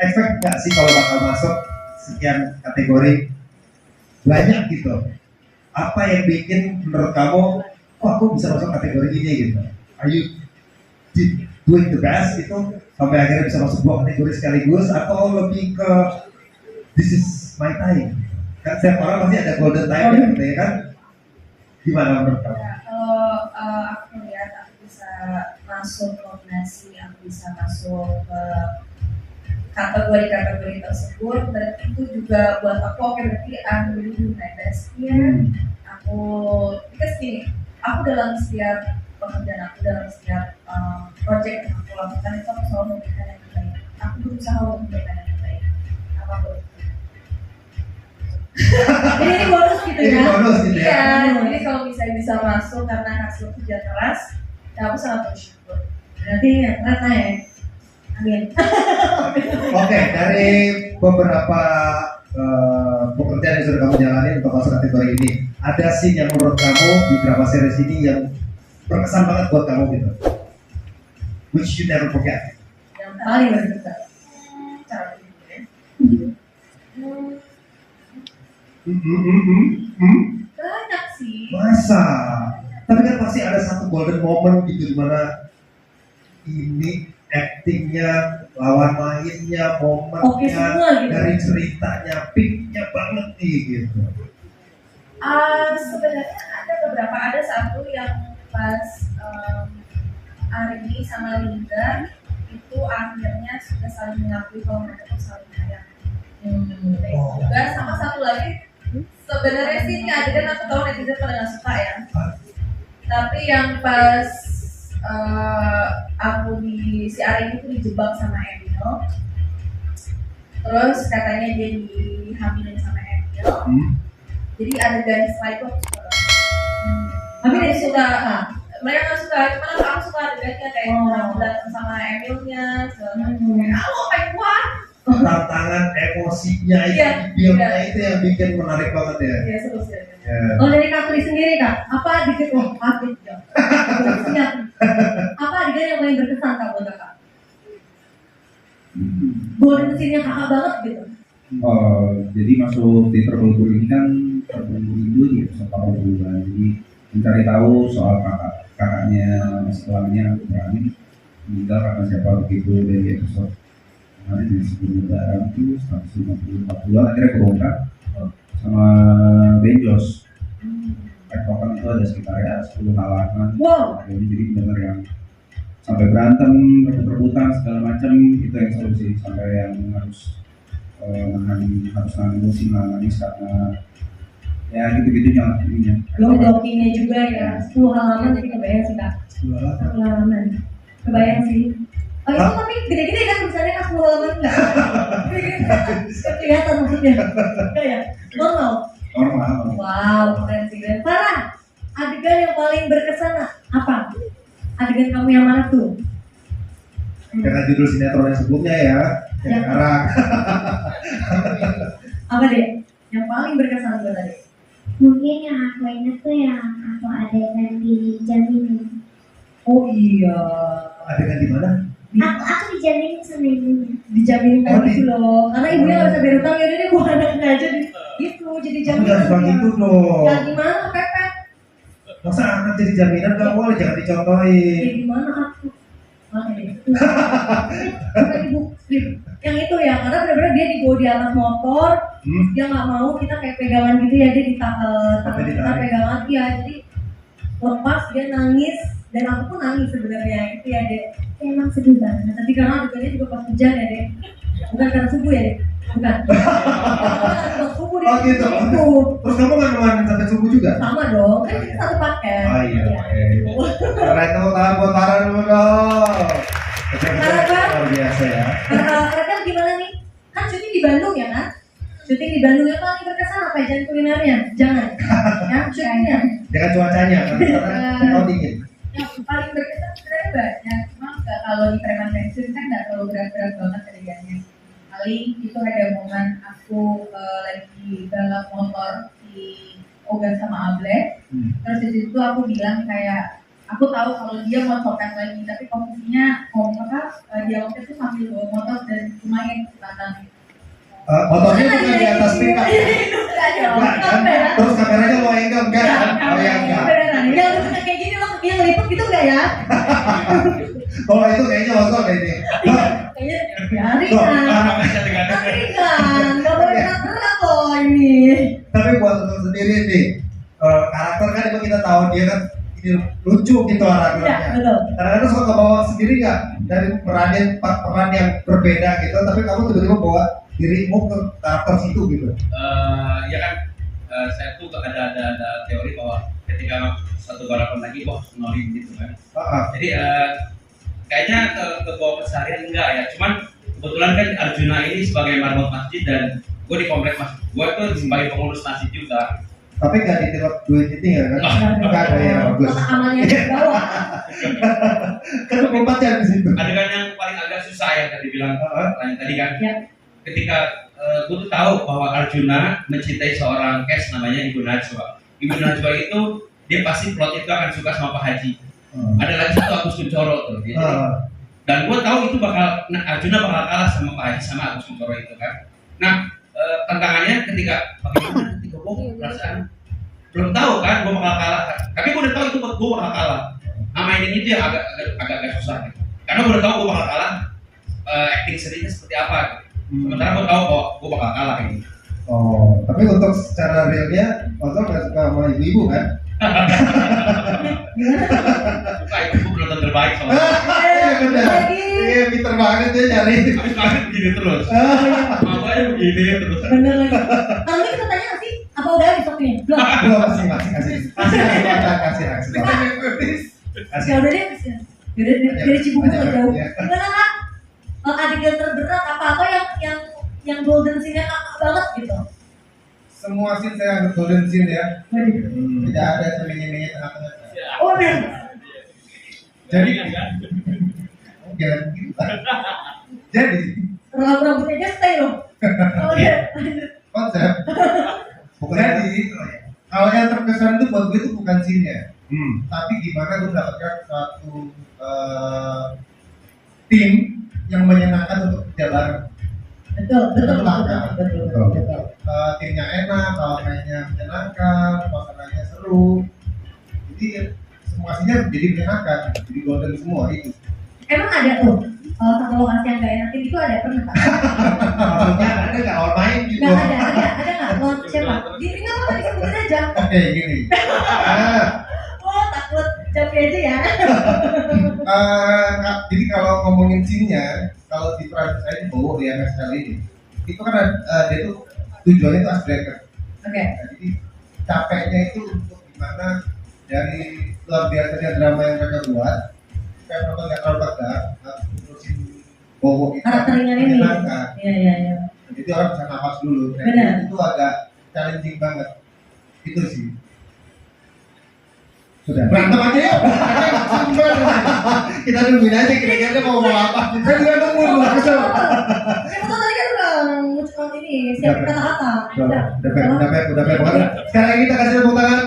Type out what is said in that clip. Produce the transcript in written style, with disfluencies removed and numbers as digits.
expect nggak sih kalau bakal masuk sekian kategori banyak gitu? Apa yang bikin menurut kamu, oh aku bisa masuk kategori ini gitu? Are you doing the best itu sampai akhirnya bisa masuk dua kategori sekaligus, atau lebih ke this is my time? Kan setiap orang pasti ada golden time gitu ya kan? Gimana menurut kamu? Ya, kalau aku lihat aku bisa masuk nominasi, aku bisa masuk ke kategori-kategori tersebut, berarti itu juga buat aku oke, berarti I'm really doing my best here. Aku because gini, aku dalam setiap pekerjaan aku, dalam setiap project yang aku lakukan itu aku selalu memberikan yang terbaik. Aku berusaha untuk memberikan yang terbaik apapun. Ini bonus gitu Ini ya. bonus gitu ya. Iya, jadi kalau misalnya bisa masuk karena hasil kerja keras, ya aku sangat bersyukur. Berarti ya rata ya. Amin. Oke, dari beberapa pekerjaan yang sudah kamu jalani untuk masuk kategori ini, ada scene yang menurut kamu di drama series ini yang berkesan banget buat kamu gitu, which you never forget? Yang Paling berkesan. cara hidup ya. Banyak sih. Masa? Tapi kan pasti ada satu golden moment gitu dimana ini actingnya, lawan mainnya, Oke momennya, semua gitu. dari ceritanya, peaknya banget nih gitu. Sebenarnya ada beberapa, ada satu yang pas Arini sama Linda itu akhirnya sudah saling mengakui kalau mereka tuh saling sayang. Juga sama satu lagi, sebenarnya sih ini adegan aku tahu netizen pada nggak suka ya. Tapi yang pas aku si Arini itu dijebak sama Emil, terus katanya dia dihamilin sama Emil. Jadi adegan setelah itu aku suka. Tapi dia suka, mereka nggak suka, cuman aku suka adegannya kayak berantem sama Emilnya, segala macam. Aku pengen kuat. Tantangan emosinya itu, filmnya itu yang bikin menarik banget ya. Iya, seru sih. Ya. Oh, dari Kak Tri sendiri Kak, apa adegan kaget ya? Apa adegan yang paling berkesan Kak buat Kakak? Golden scene-nya Kakak banget gitu. Jadi masuk di Terbelenggu ini kan Terbelenggu itu di episode 80 kan. Jadi mencari tahu soal kakaknya setelahnya berani meninggal karena siapa begitu dari episode kemarin di sebelum lebaran itu 150 bulan akhirnya kebongkar sama Benjos. Tektokan itu ada sekitar ya 10 halaman. Wow. Jadi benar yang sampai berantem, rebut-rebutan segala macam, itu yang seru sih, sampai yang harus nahan emosi, nangis karena ya gitu-gitu jangan ininya. Dokinya juga ya, 10 halaman jadi kebayang sih Kak. 10 halaman. Kebayang sih. Oh itu tapi gede-gede kan misalnya Kak 10 halaman enggak? Kelihatan maksudnya. Enggak ya? Normal. Wow, keren sih. Farah, adegan yang paling berkesan apa? Adegan kamu yang mana tuh? Dengan judul sinetron yang sebelumnya ya, yang sekarang. Apa deh? Yang paling berkesan buat tadi? Mungkin yang aku ingat tuh yang aku adegan di Jaminin. Oh iya. Adegan di mana? Aku dijaminin sama ibunya. Dijaminin kayak gitu loh. Karena ibunya nggak bisa bayar utang, ya udah deh buat anaknya aja gitu. Jadi Jangan jaminan. suka gitu dong. Ya gimana Pepet? Masa anak jadi jaminan gak boleh, jangan Ya dicontohin. gimana aku? Bukan ibu. Yang itu ya, karena benar-benar dia dibawa di atas motor, dia nggak mau kita kayak pegangan gitu ya, dia tangan kita pegangan ya, jadi lepas dia nangis dan aku pun nangis sebenarnya itu ya deh. Emang sedih banget. Tapi karena adegannya juga pas hujan ya deh, bukan karena subuh ya deh, bukan. Pas subuh dia gitu. itu Terus kamu nggak nemanin sampai subuh juga? sama dong, kan kita satu paket. Oh iya. Ya. Keren tuh, tangan buat Tara dulu dong. Tara, Luar biasa ya. Mereka gimana nih? Kan syuting di Bandung ya kan? Syuting di Bandung yang paling berkesan apa? Jangan kulinernya, jangan. Ya, syutingnya. Dengan cuacanya, karena dingin. Yang paling berkesan sebenarnya banyak, cuma nggak, kalau di Preman Pensiun kan nggak terlalu berat-berat banget adegannya. Paling itu ada momen aku lagi balap motor di Ogan sama Able. Terus di situ aku bilang kayak aku tahu kalau dia mau copet lagi, tapi posisinya dialognya tuh sambil bawa motor dan lumayan kecepatan. Motornya bukan di atas pickup. Enggak ada Enggak, kan? Kamera. Terus kameranya lo angle enggak kan? Oh ya enggak. Beneran, yang lucu kayak gini loh, yang ngelipet gitu enggak ya? Kalau itu kayaknya osok deh ini. Kayaknya biarin Loh, kan. Makanya dengan Ringan, nggak boleh berat-berat loh ini. Tapi buat lo sendiri nih, karakter kan emang kita tahu dia kan ini lucu gitu Ya, karakternya. betul. Kadang-kadang suka kebawa sendiri nggak dari peran yang berbeda gitu, tapi kamu tiba-tiba bawa dirimu ke karakter situ gitu. Ya kan saya tuh ada teori bahwa ketika satu balapan lagi wah nolin gitu kan. Jadi kayaknya ke bawah keseharian enggak ya. Cuman kebetulan kan Arjuna ini sebagai marbot masjid dan gue di komplek masjid. Gue tuh sebagai pengurus masjid juga. Tapi nggak ditilap duit itu ya kan? Nggak ada ya bagus. Kotak amalnya di bawah. Kan 24 jam di situ. Adegan yang paling agak susah yang tadi bilang tadi kan. Ya. Ketika gue tuh tahu bahwa Arjuna mencintai seorang kes namanya Ibu Najwa. Ibu Najwa itu dia pasti plot itu akan suka sama Pak Haji. Ada lagi satu Agus Kuncoro tuh. Jadi, dan gue tahu itu Arjuna bakal kalah sama Pak Haji sama Agus Kuncoro itu kan. Nah tantangannya ketika bagaimana ketika gue perasaan belum tahu kan gue bakal kalah kan. Tapi gue udah tahu itu gue bakal kalah. Nah mainin itu yang agak susah gitu. Karena gue udah tahu gue bakal kalah. Acting serinya seperti apa gitu. Sementara gue tahu kok gue bakal kalah ini. Oh, tapi untuk secara realnya, Otto nggak suka sama ibu-ibu kan? Suka itu penonton terbaik soalnya. Iya benar. Iya pinter banget dia nyari. Habis banget begini terus. Makanya begini terus. Bener lagi. Kalau kita tanya nggak sih? Apa udah habis waktunya? Belum. Belum masih kasih. Ya udah deh. Yaudah dari Cibubur ke jauh. Gimana kak? Adegan terberat apa yang golden scene-nya kakak banget gitu. Semua scene saya anggap golden scene ya. Waduh. Tidak ada selingi-lingi tengah-tengah. Oh bener. Jadi jangan gitu. Jadi Rambutnya aja stay loh. Oh iya. konsep. Jadi kalau yang terkesan itu buat gue itu bukan scene-nya, tapi gimana gue mendapatkan suatu tim yang menyenangkan untuk kerja bareng. Betul. Timnya enak, kalau mainnya menyenangkan, suasananya seru. Jadi semua scene-nya jadi menyenangkan, jadi golden semua itu. Emang ada tuh satu lokasi yang gak enak itu ada pernah kak? Maksudnya ada nggak orang main gitu? Nggak ada nggak? Lo siapa? Diri nggak apa disebutin aja. Oke gini. Oh takut capek aja ya. Jadi kalau ngomongin scene-nya, kalau di peran saya di Bowo di MSL ini, itu kan dia tuh tujuannya itu icebreaker. Oke. Nah, jadi capeknya itu untuk gimana dari luar biasanya drama yang mereka buat, supaya penonton nggak terlalu tegang, terusin Bowo itu Karakter ringan ini. menyenangkan. Iya. Jadi orang bisa nafas dulu. Nah, Benar. itu agak challenging banget. Itu sih. Sudah. Berantem aja ya. Sumber. Kita nungguin aja kira-kira dia mau ngomong apa. Saya juga nunggu lu kesel. Yang tadi kan udah ini siap kata-kata. Udah fair banget. Sekarang kita kasih tepuk tangan